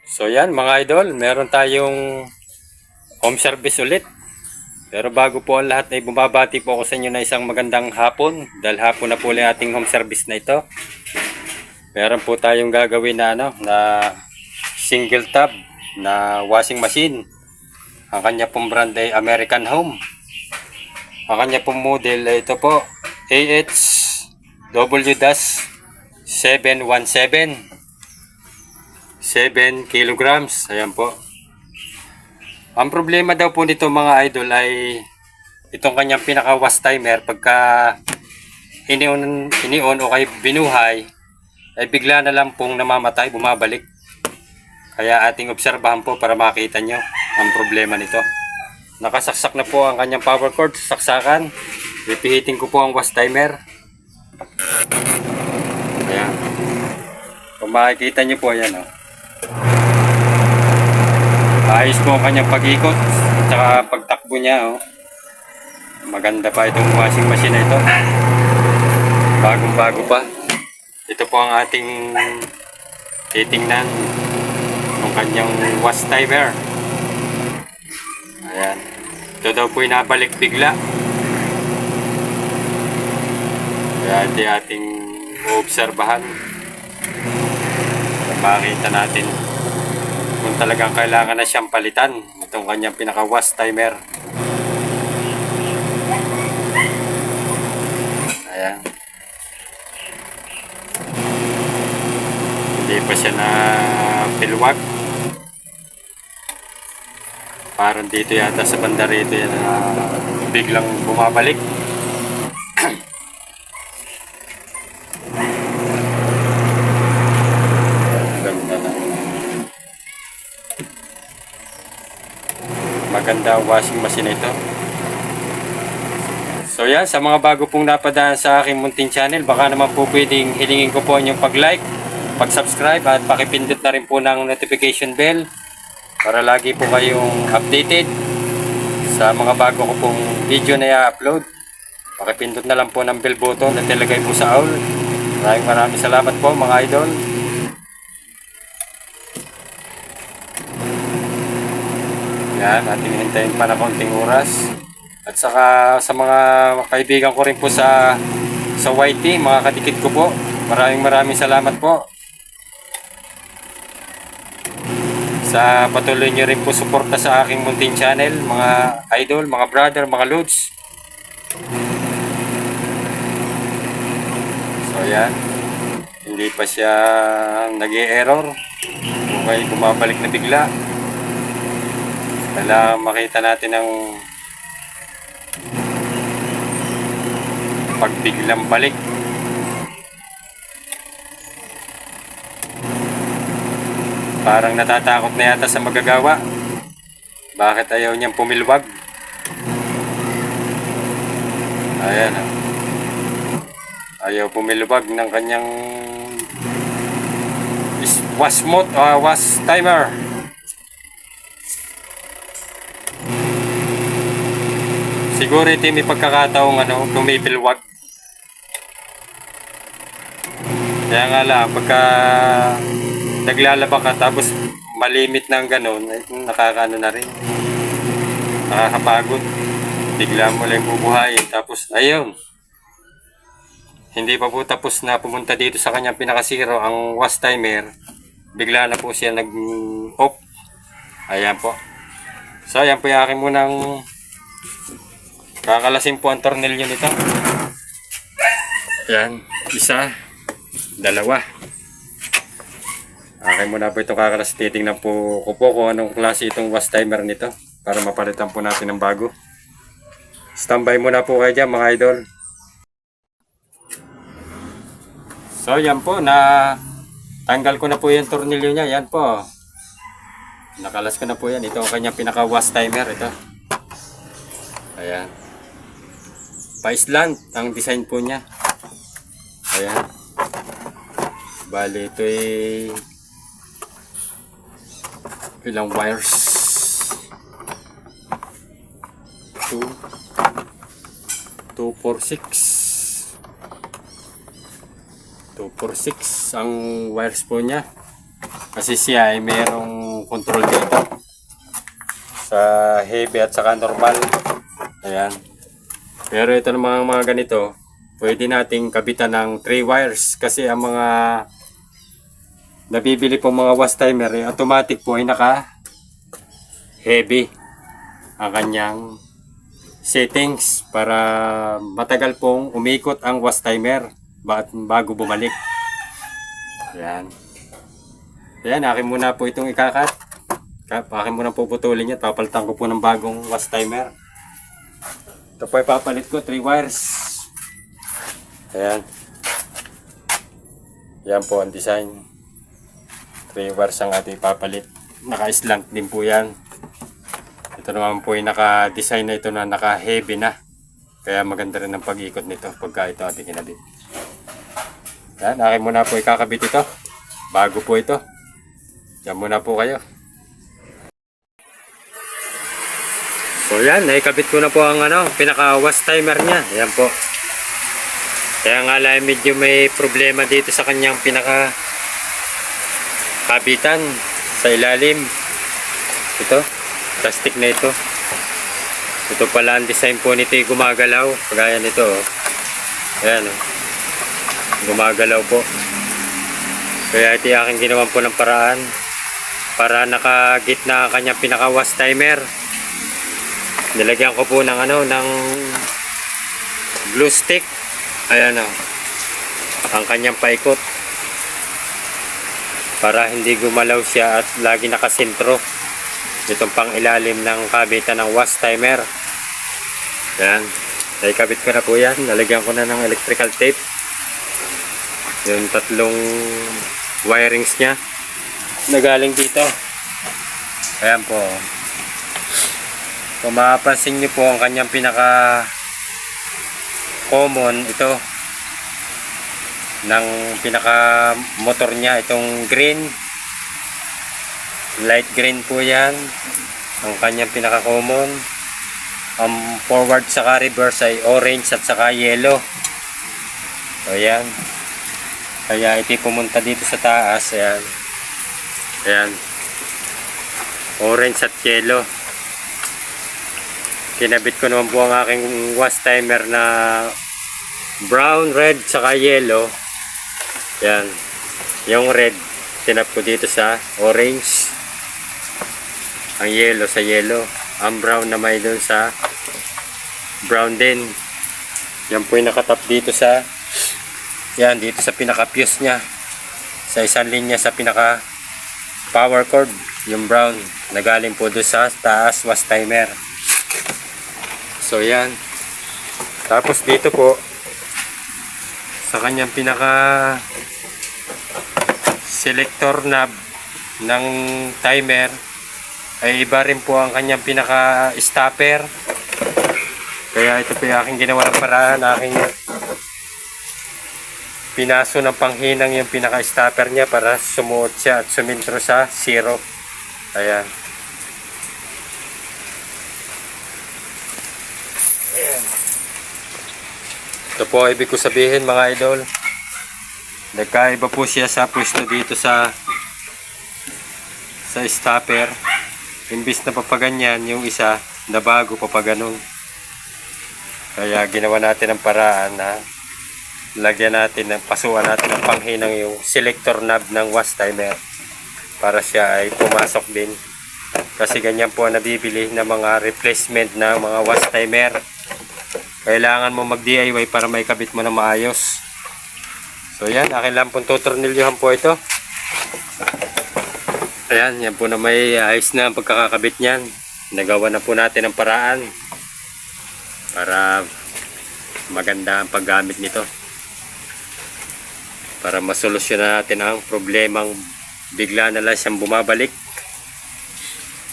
So yan mga idol, meron tayong home service ulit. Pero bago po ang lahat ay bumabati po ako sa inyo na isang magandang hapon. Dahil hapon na po yung ating home service na ito. Meron po tayong gagawin na single tub na washing machine. Ang kanya pong brand ay American Home. Ang kanya pong model ay ito po, AHW-717. 7 kilograms. Ayan po. Ang problema daw po nito mga idol ay itong kanyang pinaka wash timer pagka ini-on o kay binuhay ay bigla na lang pong namamatay, bumabalik. Kaya ating obserbahan po para makita nyo ang problema nito. Nakasaksak na po ang kanyang power cord, saksakan. Pipihitin ko po ang wash timer. Ayan. Kung makikita nyo po, ayan o. Ayos po ang kanyang pag-ikot at saka pagtakbo niya. Maganda pa itong washing machine na ito. Bagong bago pa. Ito po ang ating titingnan ng kanyang wash timer. Ayan. Ito daw po inabalik bigla. Kaya ito ating obserbahan. Makita natin kung talagang kailangan na siyang palitan itong kanyang pinaka wash timer. Ayan. Hindi pa siya na pilwag. Parang dito yata sa banda rito yan biglang bumabalik. Maganda ang washing machine ito. So yan, sa mga bago pong napadaan sa aking munting channel, baka naman po pwedeng hilingin ko po inyong pag-like, pag-subscribe at pakipindot na rin po ng notification bell para lagi po kayong updated sa mga bago ko pong video na i-upload. Pakipindot na lang po ng bell button at ilagay po sa all. Maraming salamat po mga idol. Yan, ating hintayin pa na konting oras. At saka sa mga kaibigan ko rin po sa YT, mga kadikit ko po, maraming salamat po sa patuloy nyo rin po suporta sa aking munting channel, mga idol, mga brother, mga lods. So yan, hindi pa siya nag-e-error, okay, bumabalik na bigla. Kailangan makita natin ang pagbiglang balik. Parang natatakot na yata sa magagawa. Bakit ayaw niyang pumilwag? Ayan. Ayaw pumilwag ng kanyang wash timer. Siguro ito may pagkakataong tumipilwag. Kaya nga lang, pagka naglalaba ka tapos malimit ng ganun, nakakaano na rin. Nakakapagod. Bigla mo lang bubuhayin. Tapos, ayun. Hindi pa po tapos na pumunta dito sa kanyang pinakasiro ang wash timer. Bigla na po siya nag-off. Ayan po. So, ayan po yung akin munang kakalasin po ang tornilyo nito. Yan, isa, dalawa. Akin muna po itong kakalas. Titingnan po ko kung anong klase itong wash timer nito para mapalitan po natin ng bago. Standby muna po kayo dyan mga idol. So yan po, tanggal ko na po yung tornilyo niya. Yan po, nakalas ko na po yan. Ito ang kanyang pinaka wash timer. Ito, ayan, pa-slant ang design po niya. Ayan. Bali ito ay ilang wires? 2, 4, 6 ang wires po niya. Kasi siya ay merong control dito. Sa heavy at saka normal. Ayan. Pero ito ng mga ganito, pwede nating kabitan ng 3 wires kasi ang mga nabibili pong mga wash timer automatic po ay naka heavy ang kanyang settings para matagal pong umikot ang wash timer bago bumalik. Ayan. Ayan, akin muna po itong ikakat. Akin muna puputulin niya. Papalitan ko po ng bagong wash timer. Ito po ipapalit ko 3 wires. Ayan. Yan po ang design. 3 wires ang ating ipapalit. Naka-slant din po yan. Ito naman po yung naka-design na ito na naka-heavy na. Kaya maganda rin ang pag-ikot nito pagka ito ating kinabit. Yan, akin muna po ikakabit ito. Bago po ito. Yan muna po kayo. So yan, naikabit ko na po ang pinaka-wash timer niya. Yan po. Kaya nga lang medyo may problema dito sa kanyang pinaka-kabitan sa ilalim. Ito, plastic na ito. Ito pala ang design po nito, gumagalaw. Kagaya nito. Ayan. Gumagalaw po. Kaya ito yung aking ginawan po ng paraan para nakagitna ang kanyang pinaka-wash timer. Nilagyan ko po ng ng glue stick. Ayan ang kanyang paikot para hindi gumalaw siya at lagi nakasentro itong pang ilalim ng kabitan ng wash timer. Ayan, naikabit ko na po yan. Nalagyan ko na ng electrical tape yung 3 wirings nya na galing dito. Ayan po. Kung mapapansin nyo po ang kanyang pinaka common ito ng pinaka motor niya, itong green, light green po yan ang kanyang pinaka common. Ang forward saka reverse ay orange at saka yellow. So yan, kaya ito pumunta dito sa taas. Ayan, ayan, orange at yellow. Kinabit ko naman po ang aking wash timer na brown, red, saka yellow. Yan. Yung red, tinap ko dito sa orange. Ang yellow sa yellow. Ang brown na may doon sa brown din. Yan po yung nakatap dito sa dito sa pinaka-fuse nya. Sa isang linya sa pinaka power cord. Yung brown. Nagaling po doon sa taas wash timer. So yan. Tapos dito po sa kanyang pinaka selector knob ng timer ay iba rin po ang kanyang pinaka stopper. Kaya ito po yung aking ginawa ng paraan. Aking pinaso ng panghinang yung pinaka stopper niya para sumuot siya at sumintro sa 0. Ayan. Ito po ibig ko sabihin mga idol, nagkaiba po siya sa pwesto dito sa stopper. Imbis na papaganyan, yung isa na bago papaganon. Kaya ginawa natin ang paraan na lagyan natin, pasuan natin ang panghinang yung selector knob ng wash timer para siya ay pumasok din. Kasi ganyan po ang nabibili na mga replacement na mga wash timer. Kailangan mo mag-DIY para may kabit mo na maayos. So yan, akin lang pong tutornilyohan po ito. Ayan, yan po na may ayos na ang pagkakakabit niyan. Nagawa na po natin ang paraan para maganda ang paggamit nito. Para masolusyonan natin ang problemang bigla na lang siyang bumabalik.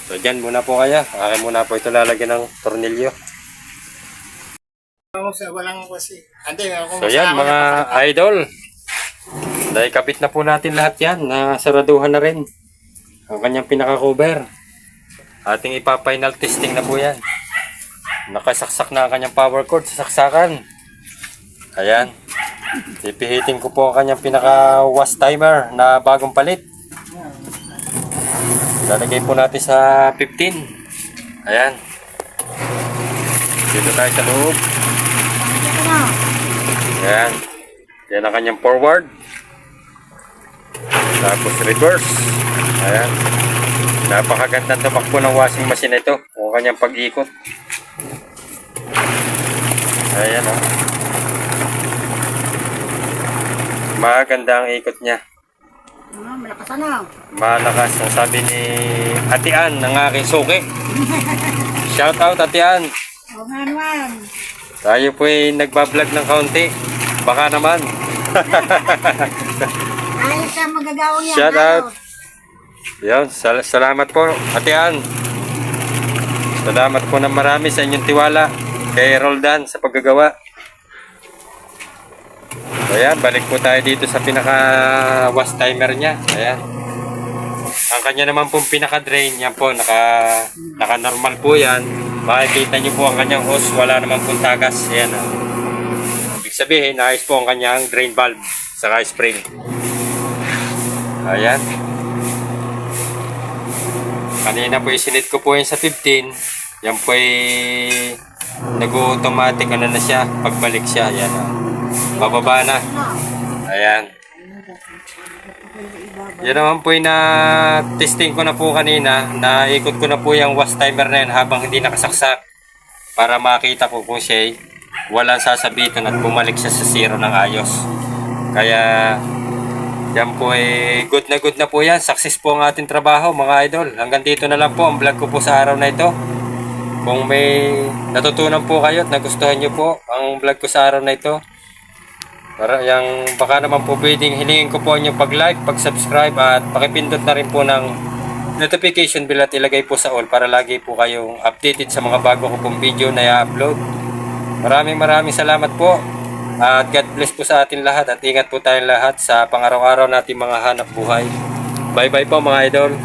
So dyan muna po kaya. Akin muna po ito lalagyan ng tornilyo. So yan mga idol, naikabit na po natin lahat yan. Nasaraduhan na rin ang kanyang pinaka-cover. Ating ipa-final testing na po yan. Nakasaksak na ang kanyang power cord sa saksakan. Ayan. Ipihitin ko po ang kanyang pinaka-wash timer na bagong palit. Lalagay po natin sa 15. Ayan. Dito tayo sa loob. Ayan. Yan ang kanyang forward. Tapos reverse. Ayan. Napakagandang tumakbo ng washing machine na ito. O kanyang pag-ikot. Ayan o. Maganda ang ikot niya. Malakas ano? Malakas. Ang sabi ni Ate Ann ng aking suki. Shout out Ate Ann. Oo nga naman. Tayo po ay nagbablog ng kaunti. Baka naman. Ayos siya magagawang yan. Shout out. Yan, salamat po Ate Ann. Salamat po ng marami sa inyong tiwala kay Roldan sa paggagawa. Ayan, balik po tayo dito sa pinaka wash timer niya. Ayan. Ang kanya naman pong pinaka drain, yan po, naka normal po yan. Makikita niyo po ang kanyang hose, wala naman pong tagas. Ayan. Ibig sabihin, ayos po ang kanyang drain valve saka spring. Ayan. Kanina po isinit ko po yan sa 15. Yan po ay nag-automatic ano na siya, pagbalik siya. Ayan. Bababa na. Ayan. Yan naman po yung na-testing ko na po kanina. Naikot ko na po yung wash timer na yan habang hindi nakasaksak. Para makita ko kung siya walang sasabitan at bumalik siya sa zero ng ayos. Kaya yan po good na po yan. Success po ang ating trabaho mga idol. Hanggang dito na lang po ang vlog ko po sa araw na ito. Kung may natutunan po kayo at nagustuhan nyo po ang vlog ko sa araw na ito, para yung baka naman po pwedeng hilingin ko po inyong pag-like, pag-subscribe at pakipindot na rin po ng notification bell at ilagay po sa all para lagi po kayong updated sa mga bago ko pong video na i-upload. Maraming salamat po at God bless po sa atin lahat at ingat po tayong lahat sa pang-araw-araw nating mga hanap buhay. Bye bye po mga idol.